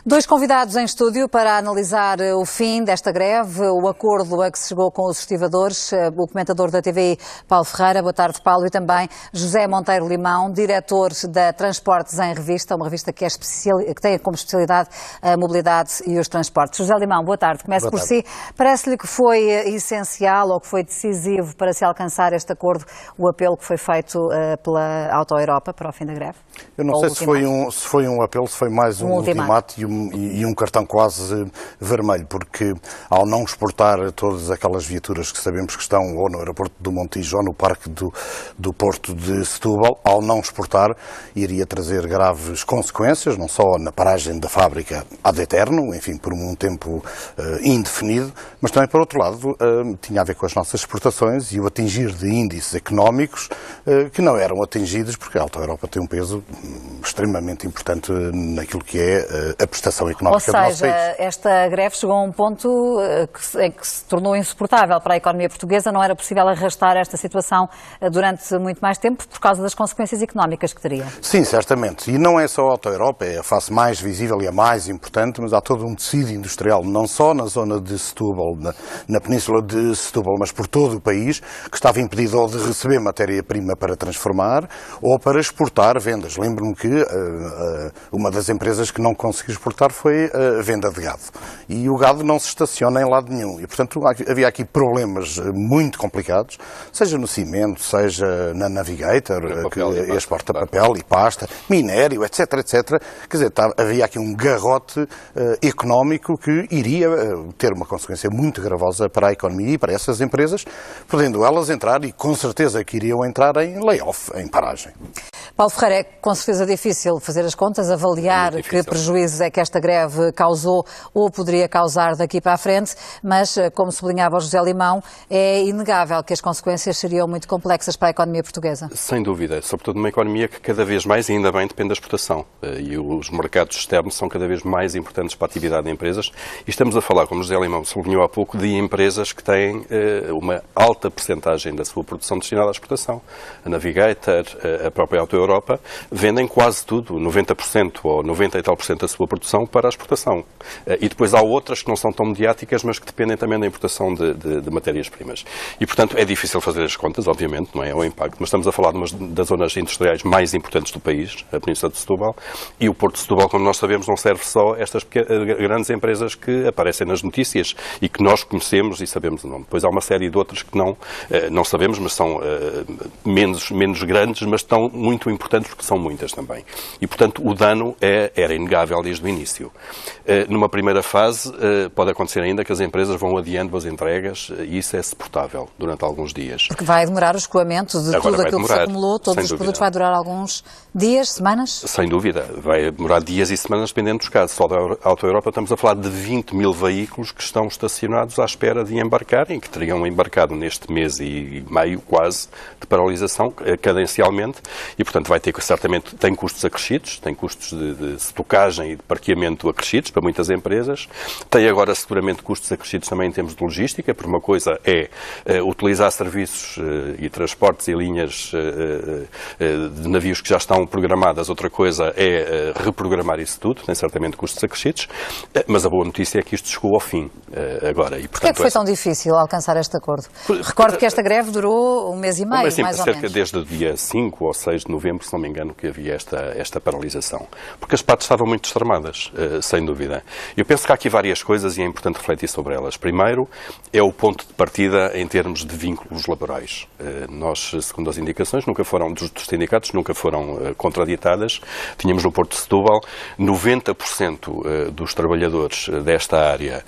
Dois convidados em estúdio para analisar o fim desta greve, o acordo a que se chegou com os estivadores, o comentador da TVI, Paulo Ferreira. Boa tarde, Paulo, e também José Monteiro Limão, diretor da Transportes em Revista, uma revista que tem como especialidade a mobilidade e os transportes. José Limão, boa tarde. Começo por si. Parece-lhe que foi essencial ou que foi decisivo para se alcançar este acordo o apelo que foi feito pela Auto Europa para o fim da greve? Eu não sei se foi um apelo, se foi mais um ultimato e um cartão quase vermelho, porque ao não exportar todas aquelas viaturas que sabemos que estão ou no aeroporto do Montijo ou no parque do Porto de Setúbal, ao não exportar, iria trazer graves consequências, não só na paragem da fábrica ad eterno, enfim, por um tempo indefinido, mas também, por outro lado, tinha a ver com as nossas exportações e o atingir de índices económicos que não eram atingidos, porque a Auto Europa tem um peso extremamente importante naquilo que é a prestação económica do nosso país. Ou seja, esta greve chegou a um ponto em que se tornou insuportável para a economia portuguesa, não era possível arrastar esta situação durante muito mais tempo por causa das consequências económicas que teria. Sim, certamente. E não é só a Auto Europa, é a face mais visível e a mais importante, mas há todo um tecido industrial, não só na zona de Setúbal, na península de Setúbal, mas por todo o país, que estava impedido ou de receber matéria-prima para transformar ou para exportar vendas. Lembro-me que uma das empresas que não conseguiu exportar foi a venda de gado. E o gado não se estaciona em lado nenhum. E, portanto, havia aqui problemas muito complicados, seja no cimento, seja na Navigator, que exporta papel e pasta, minério, etc, etc. Quer dizer, havia aqui um garrote económico que iria ter uma consequência muito gravosa para a economia e para essas empresas, podendo elas entrar, e com certeza que iriam entrar em layoff, em paragem. Paulo Ferreira, é com certeza difícil fazer as contas, avaliar que prejuízos é que esta greve causou ou poderia causar daqui para a frente, mas, como sublinhava o José Limão, é inegável que as consequências seriam muito complexas para a economia portuguesa. Sem dúvida, sobretudo numa economia que cada vez mais, e ainda bem, depende da exportação. E os mercados externos são cada vez mais importantes para a atividade de empresas. E estamos a falar, como o José Limão sublinhou há pouco, de empresas que têm uma alta percentagem da sua produção destinada à exportação. A Navigator, a própria Auto Europa, vendem quase tudo, 90% ou 90 e tal por cento da sua produção para a exportação. E depois há outras que não são tão mediáticas, mas que dependem também da importação de matérias-primas. E, portanto, é difícil fazer as contas, obviamente, não é o impacto, mas estamos a falar de uma das zonas industriais mais importantes do país, a Península de Setúbal, e o Porto de Setúbal, como nós sabemos, não serve só a estas grandes empresas que aparecem nas notícias e que nós conhecemos e sabemos o nome. Depois há uma série de outras que não sabemos, mas são menos grandes, mas estão muito importantes porque são muitas também. E, portanto, o dano era inegável desde o início. Numa primeira fase, pode acontecer ainda que as empresas vão adiando as entregas e isso é suportável durante alguns dias. Porque vai demorar o escoamento de tudo aquilo que se acumulou, todos os produtos, vai durar alguns dias, semanas? Sem dúvida. Vai demorar dias e semanas, dependendo dos casos. Só da Auto Europa estamos a falar de 20 mil veículos que estão estacionados à espera de embarcarem, que teriam embarcado neste mês e meio quase de paralisação, cadencialmente, e, portanto, vai ter que, certamente, tem custos acrescidos, tem custos de estocagem e de parqueamento acrescidos para muitas empresas, tem agora seguramente custos acrescidos também em termos de logística, por uma coisa é utilizar serviços e transportes e linhas de navios que já estão programadas, outra coisa é reprogramar isso tudo, tem certamente custos acrescidos, mas a boa notícia é que isto chegou ao fim agora. E, portanto, porquê é que foi tão difícil alcançar este acordo? Recordo que esta greve durou um mês e meio, mais ou menos. Cerca desde o dia 5 ou 6 de novembro, se não me engano, que havia esta paralisação. Porque as partes estavam muito destramadas, sem dúvida. Eu penso que há aqui várias coisas e é importante refletir sobre elas. Primeiro, é o ponto de partida em termos de vínculos laborais. Nós, segundo as indicações, dos sindicatos, nunca foram contraditadas. Tínhamos no Porto de Setúbal 90% dos trabalhadores desta área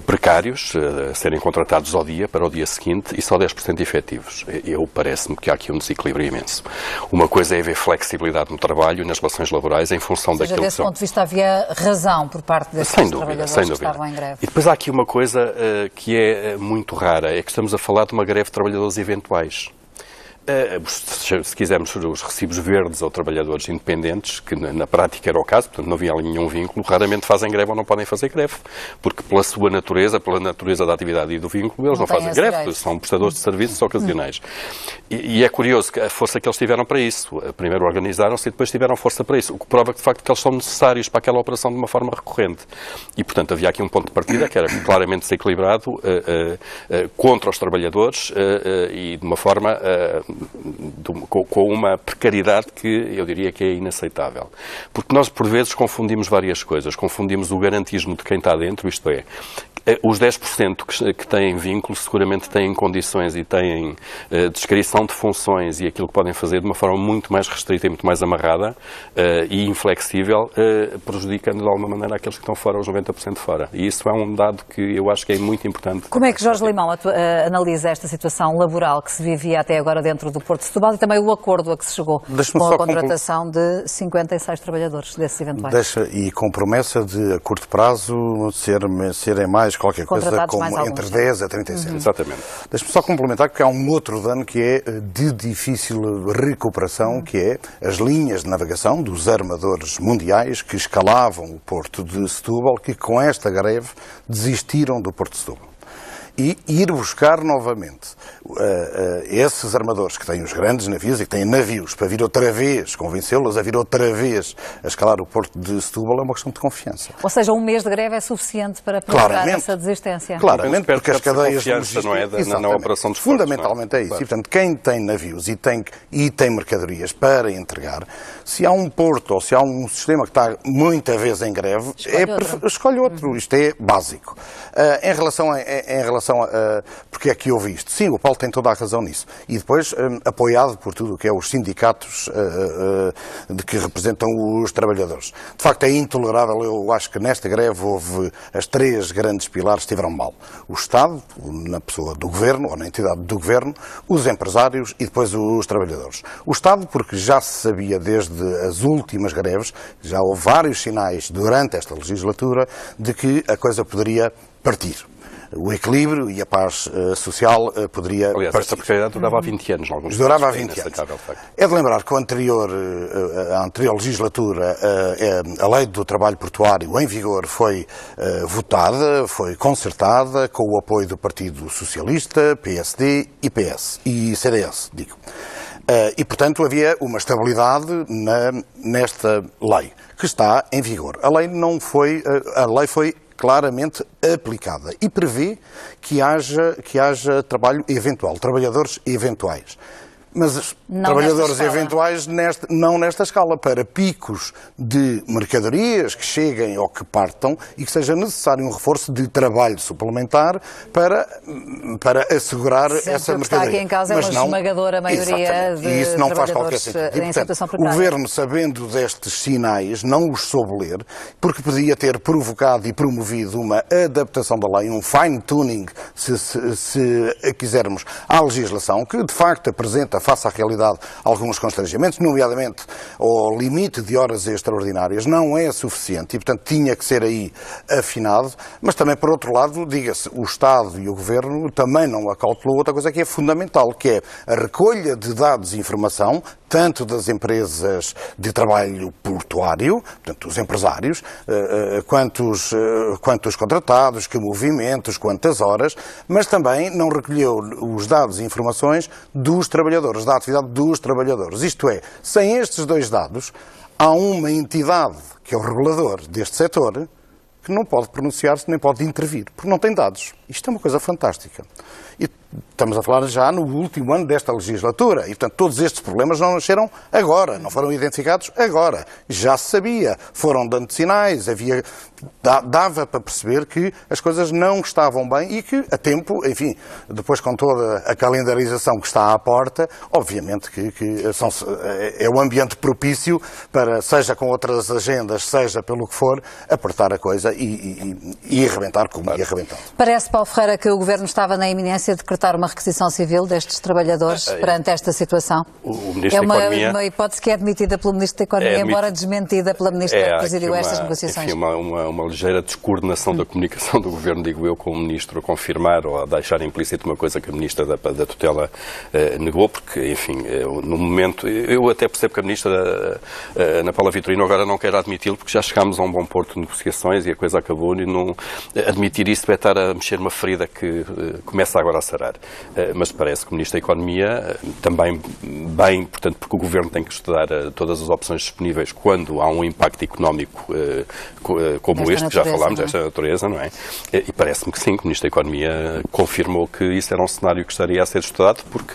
precários, a serem contratados ao dia, para o dia seguinte, e só 10% efetivos. Parece-me que há aqui um desequilíbrio imenso. Uma coisa é haver flexibilidade no trabalho e nas relações laborais em função daquilo que são. Desse ponto de vista havia razão por parte desses trabalhadores que estavam em greve. E depois há aqui uma coisa que é muito rara, é que estamos a falar de uma greve de trabalhadores eventuais. Se quisermos, os recibos verdes ou trabalhadores independentes, que na prática era o caso, portanto não havia ali nenhum vínculo, raramente fazem greve ou não podem fazer greve, porque pela sua natureza, pela natureza da atividade e do vínculo, eles não fazem greve, são prestadores de serviços ocasionais. E é curioso que a força que eles tiveram para isso, primeiro organizaram-se e depois tiveram força para isso, o que prova que de facto que eles são necessários para aquela operação de uma forma recorrente. E portanto havia aqui um ponto de partida que era claramente desequilibrado contra os trabalhadores e de uma forma com uma precariedade que eu diria que é inaceitável. Porque nós, por vezes, confundimos várias coisas. Confundimos o garantismo de quem está dentro, isto é, os 10% que têm vínculo seguramente têm condições e têm descrição de funções e aquilo que podem fazer de uma forma muito mais restrita e muito mais amarrada e inflexível, prejudicando de alguma maneira aqueles que estão fora, os 90% fora. E isso é um dado que eu acho que é muito importante. Como é que Jorge Limão analisa esta situação laboral que se vivia até agora dentro do Porto de Setúbal e também o acordo a que se chegou com a contratação de 56 trabalhadores desses eventuais? E com promessa de, a curto prazo, serem mais qualquer coisa como entre 10 a 37. Exatamente. Deixe-me só complementar que há um outro dano que é de difícil recuperação, que é as linhas de navegação dos armadores mundiais que escalavam o Porto de Setúbal, que com esta greve desistiram do Porto de Setúbal. E ir buscar novamente esses armadores que têm os grandes navios e que têm navios para vir outra vez, convencê-los a vir outra vez a escalar o Porto de Setúbal é uma questão de confiança. Ou seja, um mês de greve é suficiente para provocar essa desistência? Claramente, porque as cadeias não é na operação de fundamentalmente é isso. Claro. E, portanto, quem tem navios e tem mercadorias para entregar, se há um porto ou se há um sistema que está muita vez em greve, escolhe outro. Isto é básico. Em relação a porque é que houve isto? Sim, o Paulo tem toda a razão nisso. E depois, apoiado por tudo o que é os sindicatos de que representam os trabalhadores. De facto, é intolerável. Eu acho que nesta greve houve as 3 grandes pilares que estiveram mal. O Estado, na pessoa do Governo, ou na entidade do Governo, os empresários e depois os trabalhadores. O Estado, porque já se sabia desde as últimas greves, já houve vários sinais durante esta legislatura de que a coisa poderia partir. O equilíbrio e a paz social poderia partir. Aliás, esta precariedade durava há 20 anos. Durava há 20 anos. É de lembrar que a anterior legislatura, a lei do trabalho portuário em vigor foi votada, foi concertada com o apoio do Partido Socialista, PSD e PS. E CDS, digo. E, portanto, havia uma estabilidade nesta lei, que está em vigor. A lei foi claramente aplicada e prevê que haja trabalho eventual, trabalhadores eventuais. Mas trabalhadores eventuais não nesta escala, para picos de mercadorias que cheguem ou que partam e que seja necessário um reforço de trabalho suplementar para assegurar essa mercadoria. Está aqui em causa mas uma esmagadora maioria de isso não faz qualquer sentido. Em situação precária. O Governo, sabendo destes sinais, não os soube ler, porque podia ter provocado e promovido uma adaptação da lei, um fine-tuning, se quisermos, à legislação, que de facto apresenta face à realidade alguns constrangimentos, nomeadamente o limite de horas extraordinárias não é suficiente e, portanto, tinha que ser aí afinado, mas também, por outro lado, diga-se, o Estado e o Governo também não acautelou outra coisa que é fundamental, que é a recolha de dados e informação, tanto das empresas de trabalho portuário, portanto, os empresários, quantos contratados, que movimentos, quantas horas, mas também não recolheu os dados e informações dos trabalhadores, da atividade dos trabalhadores. Isto é, sem estes 2 dados, há uma entidade, que é o regulador deste setor, que não pode pronunciar-se nem pode intervir, porque não tem dados. Isto é uma coisa fantástica. E estamos a falar já no último ano desta legislatura e, portanto, todos estes problemas não nasceram agora, não foram identificados agora. Já se sabia, foram dando sinais, dava para perceber que as coisas não estavam bem e que, a tempo, enfim, depois com toda a calendarização que está à porta, obviamente que é o ambiente propício para, seja com outras agendas, seja pelo que for, apertar a coisa e arrebentar como ia arrebentando. Parece, Paulo Ferreira, que o Governo estava na iminência de decretar decretar uma requisição civil destes trabalhadores perante esta situação? O Ministro da Economia... É uma hipótese que é admitida pelo Ministro da Economia, embora desmentida pela Ministra que presidiu estas negociações. Enfim, uma ligeira descoordenação da comunicação do Governo, digo eu, com o Ministro a confirmar ou a deixar implícito uma coisa que a Ministra da Tutela negou, porque, enfim, no momento... Eu até percebo que a Ministra Ana Paula Vitorino agora não quer admiti-lo, porque já chegámos a um bom porto de negociações e a coisa acabou, e não admitir isso vai estar a mexer uma ferida que começa agora a sarar. Mas parece que o Ministro da Economia também bem, portanto, porque o Governo tem que estudar todas as opções disponíveis quando há um impacto económico como este, que já falámos, desta natureza, não é? E parece-me que sim, que o Ministro da Economia confirmou que isso era um cenário que estaria a ser estudado, porque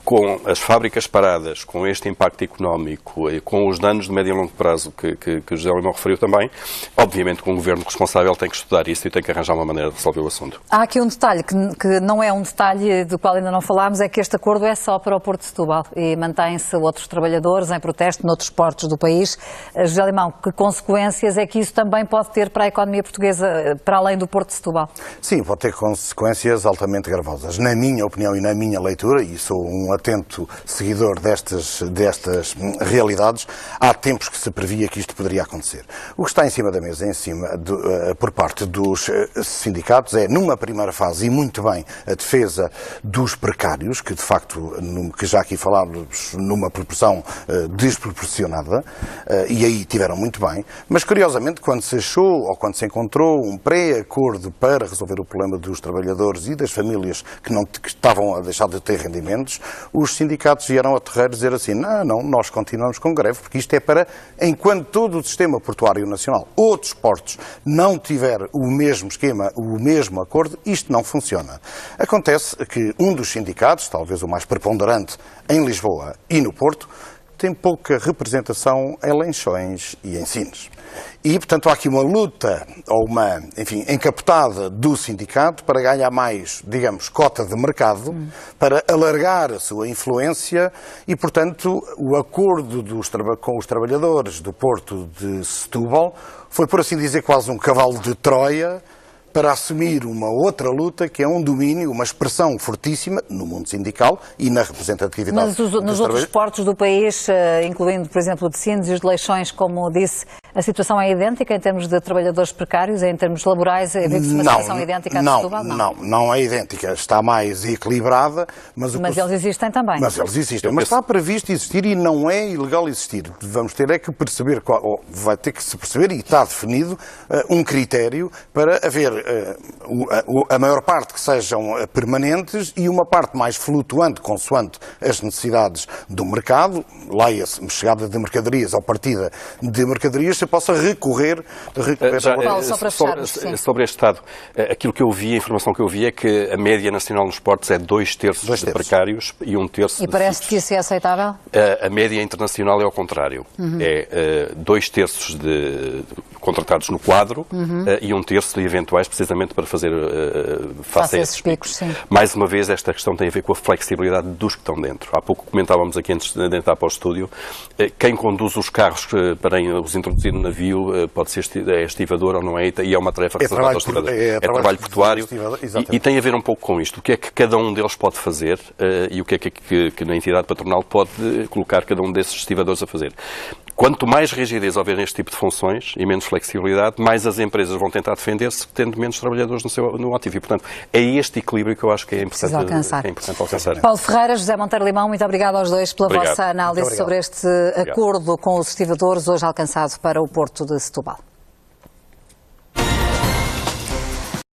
com as fábricas paradas, com este impacto económico e com os danos de médio e longo prazo que o José Limão referiu também, obviamente que um Governo responsável tem que estudar isso e tem que arranjar uma maneira de resolver o assunto. Há aqui um detalhe que não é um detalhe do qual ainda não falámos, é que este acordo é só para o Porto de Setúbal e mantêm-se outros trabalhadores em protesto noutros portos do país. José Limão, que consequências é que isso também pode ter para a economia portuguesa, para além do Porto de Setúbal? Sim, pode ter consequências altamente gravosas. Na minha opinião e na minha leitura, e sou um atento seguidor destas realidades, há tempos que se previa que isto poderia acontecer. O que está em cima da mesa, por parte dos sindicatos, é, numa primeira fase, e muito bem, a defesa dos precários, que de facto, que já aqui falámos, numa proporção desproporcionada, e aí tiveram muito bem, mas curiosamente, quando se achou, ou quando se encontrou um pré-acordo para resolver o problema dos trabalhadores e das famílias que estavam a deixar de ter rendimentos, os sindicatos vieram a terreiro dizer assim, não, nós continuamos com greve, porque isto é para, enquanto todo o sistema portuário nacional, outros portos, não tiver o mesmo esquema, o mesmo acordo, isto não funciona. Acontece que um dos sindicatos, talvez o mais preponderante em Lisboa e no Porto, tem pouca representação em Leixões e em Sines. E, portanto, há aqui uma luta, ou uma, enfim, encapotada do sindicato para ganhar mais, digamos, cota de mercado, para alargar a sua influência e, portanto, o acordo com os trabalhadores do Porto de Setúbal foi, por assim dizer, quase um cavalo de Troia para assumir uma outra luta, que é um domínio, uma expressão fortíssima no mundo sindical e na representatividade. Mas nos outros portos do país, incluindo, por exemplo, o de Sines e os de Leixões, como disse, a situação é idêntica em termos de trabalhadores precários, em termos laborais, vive-se uma situação idêntica a Setúbal? Não é idêntica, está mais equilibrada. Mas eles existem também. Mas eles existem, mas está previsto existir e não é ilegal existir. Vamos ter que perceber, vai ter que se perceber, e está definido, um critério para haver a maior parte que sejam permanentes e uma parte mais flutuante, consoante as necessidades do mercado, leia-se chegada de mercadorias ou partida de mercadorias, se possa recorrer Paulo, só para fechar, sobre este Estado, aquilo que eu vi, a informação que eu vi é que a média nacional nos portos é 2/3 de precários e 1/3 E parece que isso é aceitável? A média internacional é ao contrário. É 2/3 de contratados no quadro e 1/3 de eventuais, precisamente para fazer face a esses picos. Sim. Mais uma vez, esta questão tem a ver com a flexibilidade dos que estão dentro. Há pouco comentávamos aqui, antes de entrar para o estúdio, quem conduz os carros para os introduzir no navio pode ser estivador ou não é, e é uma tarefa reservada aos estivadores. É trabalho portuário e tem a ver um pouco com isto. O que é que cada um deles pode fazer e o que é que na entidade patronal pode colocar cada um desses estivadores a fazer. Quanto mais rigidez houver neste tipo de funções e menos flexibilidade, mais as empresas vão tentar defender-se tendo menos trabalhadores no ativo. E, portanto, é este equilíbrio que eu acho que é importante alcançar. Paulo Ferreira, José Monteiro Limão, muito obrigado aos dois pela vossa análise sobre este acordo com os estivadores hoje alcançado para o Porto de Setúbal.